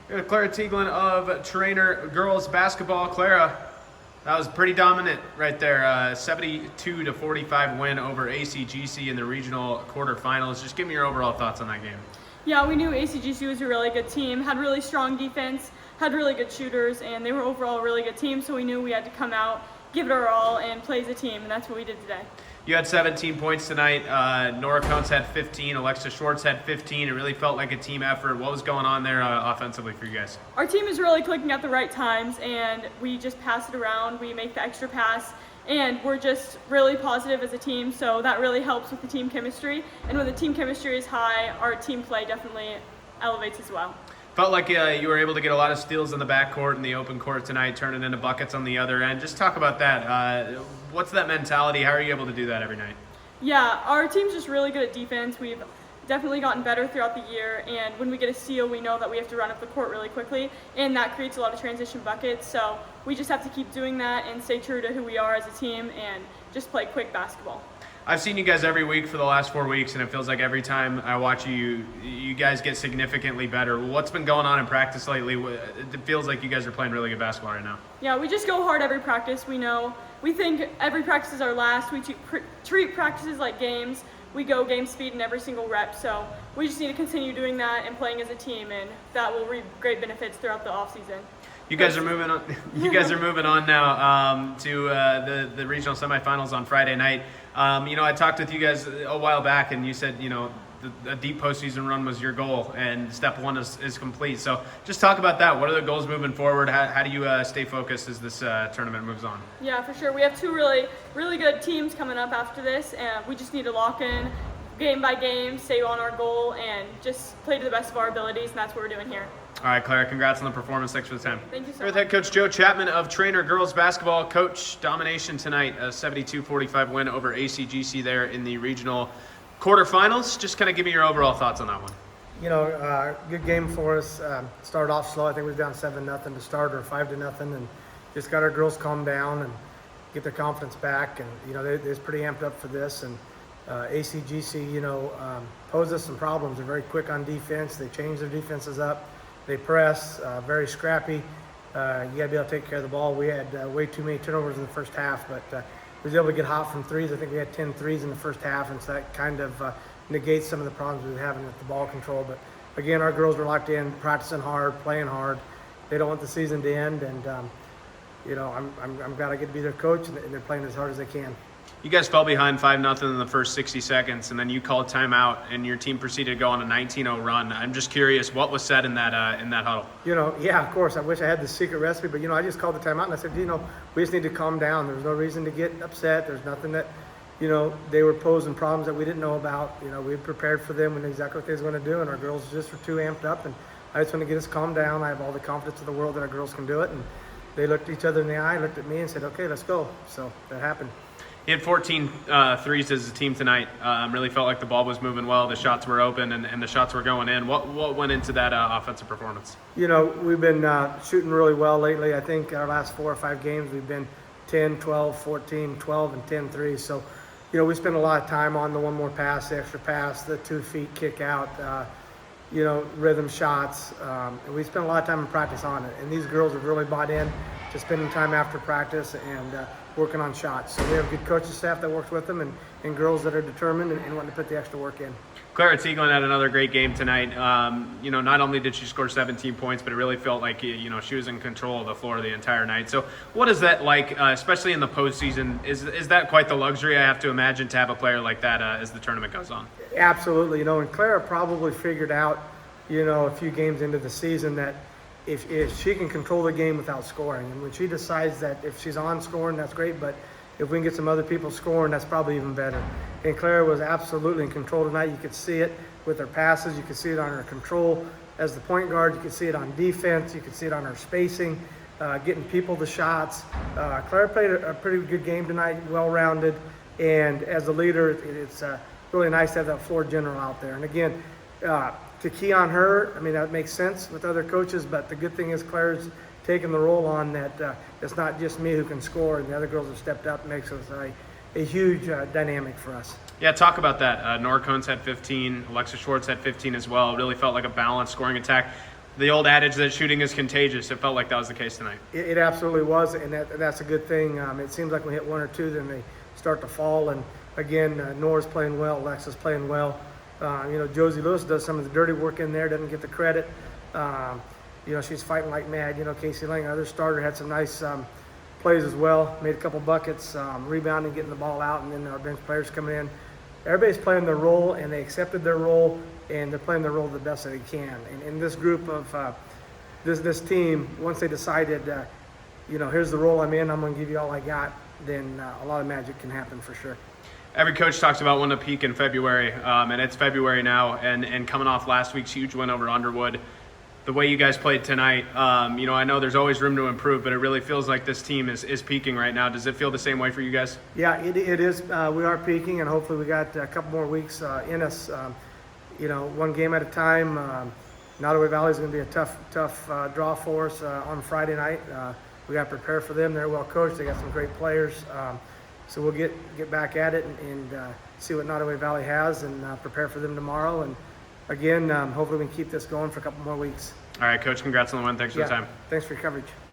Clara Tieglin of Treynor girls basketball. Clara, that was pretty dominant right there. 72-45 win over ACGC in the regional quarterfinals. Just give me your overall thoughts on that game. Yeah, we knew ACGC was a really good team, had really strong defense, had really good shooters, and they were overall a really good team, so we knew we had to come out, give it our all, and play as a team, and that's what we did today. You had 17 points tonight. Nora Coates had 15. Alexa Schwartz had 15. It really felt like a team effort. What was going on there offensively for you guys? Our team is really clicking at the right times, and we just pass it around. We make the extra pass, and we're just really positive as a team, so that really helps with the team chemistry. And when the team chemistry is high, our team play definitely elevates as well. Felt like you were able to get a lot of steals in the backcourt and the open court tonight, turning into buckets on the other end. Just talk about that. What's that mentality? How are you able to do that every night? Yeah, our team's just really good at defense. We've definitely gotten better throughout the year, and when we get a steal, we know that we have to run up the court really quickly, and that creates a lot of transition buckets. So we just have to keep doing that and stay true to who we are as a team and just play quick basketball. I've seen you guys every week for the last 4 weeks, and it feels like every time I watch you guys get significantly better. What's been going on in practice lately? It feels like you guys are playing really good basketball right now. Yeah, we just go hard every practice. We think every practice is our last. We treat practices like games. We go game speed in every single rep, so we just need to continue doing that and playing as a team, and that will reap great benefits throughout the off season. You guys are moving on. You guys are moving on now to the regional semifinals on Friday night. I talked with you guys a while back, and you said a deep postseason run was your goal, and step one is complete. So just talk about that. What are the goals moving forward? How do you stay focused as this tournament moves on? Yeah, for sure. We have two really good teams coming up after this, and we just need to lock in game by game, stay on our goal, and just play to the best of our abilities, and that's what we're doing here. All right, Clara, congrats on the performance. Thanks for the time. Thank you so We're much. with head coach Joe Chapman of Treynor girls basketball. Coach, domination tonight, a 72-45 win over ACGC there in the regional quarterfinals. Just kind of give me your overall thoughts on that one. Good game for us. Started off slow. I think we was down 7-0 to start, or 5-0, and just got our girls calm down and get their confidence back. And they was pretty amped up for this. And ACGC, posed us some problems. They're very quick on defense. They change their defenses up. They press, very scrappy. You got to be able to take care of the ball. We had way too many turnovers in the first half, but we was able to get hot from threes. I think we had 10 threes in the first half, and so that kind of negates some of the problems we were having with the ball control. But again, our girls were locked in, practicing hard, playing hard. They don't want the season to end, and I'm glad I get to be their coach, and they're playing as hard as they can. You guys fell behind 5-0 in the first 60 seconds, and then you called timeout, and your team proceeded to go on a 19-0 run. I'm just curious, what was said in that huddle? Yeah, of course. I wish I had the secret recipe, but I just called the timeout and I said, we just need to calm down. There's no reason to get upset. There's nothing that, they were posing problems that we didn't know about. We prepared for them. We knew exactly what they was going to do, and our girls just were too amped up. And I just want to get us calmed down. I have all the confidence in the world that our girls can do it. And they looked each other in the eye, looked at me, and said, "Okay, let's go." So that happened. You had 14 threes as a team tonight. Really felt like the ball was moving well. The shots were open, and the shots were going in. What went into that offensive performance? We've been shooting really well lately. I think our last 4 or 5 games, we've been 10, 12, 14, 12, and 10 threes. So, we spend a lot of time on the one more pass, the extra pass, the 2 feet kick out, rhythm shots. And we spend a lot of time in practice on it. And these girls have really bought in to spending time after practice and working on shots. So we have a good coaching staff that works with them, and girls that are determined and want to put the extra work in. Clara Tieglin had another great game tonight. Not only did she score 17 points, but it really felt like she was in control of the floor the entire night. So what is that like, especially in the postseason? Is that quite the luxury I have to imagine to have a player like that as the tournament goes on? Absolutely. And Clara probably figured out, a few games into the season that if she can control the game without scoring, and when she decides that if she's on scoring, that's great, but if we can get some other people scoring, that's probably even better. And Clara was absolutely in control tonight. You could see it with her passes. You could see it on her control as the point guard. You could see it on defense. You could see it on her spacing, getting people the shots. Clara played a pretty good game tonight, well-rounded, and as a leader, it's really nice to have that floor general out there. And again, to key on her, that makes sense with other coaches, but the good thing is Claire's taking the role on that. It's not just me who can score, and the other girls have stepped up. Makes us a huge dynamic for us. Yeah, talk about that. Nora Coates had 15. Alexa Schwartz had 15 as well. It really felt like a balanced scoring attack. the old adage that shooting is contagious. It felt like that was the case tonight. It absolutely was, and that's a good thing. It seems like we hit one or two, then they start to fall. And again, Nora's playing well, Alexa's playing well. Josie Lewis does some of the dirty work in there, doesn't get the credit. She's fighting like mad. Casey Lang, another starter, had some nice plays as well, made a couple buckets, rebounding, getting the ball out, and then our bench players coming in. Everybody's playing their role, and they accepted their role, and they're playing their role the best that they can. And in this group of this team, once they decided, here's the role I'm in, I'm going to give you all I got, then a lot of magic can happen for sure. Every coach talks about wanting to peak in February, and it's February now, and coming off last week's huge win over Underwood, the way you guys played tonight, I know there's always room to improve, but it really feels like this team is peaking right now. Does it feel the same way for you guys? Yeah, it is. We are peaking, and hopefully we got a couple more weeks in us. One game at a time. Nottoway Valley is going to be a tough draw for us on Friday night. We got to prepare for them. They're well coached. They got some great players. So we'll get back at it and see what Nottoway Valley has and prepare for them tomorrow. And again, hopefully we can keep this going for a couple more weeks. All right, Coach, congrats on the win. Thanks for the time. Thanks for your coverage.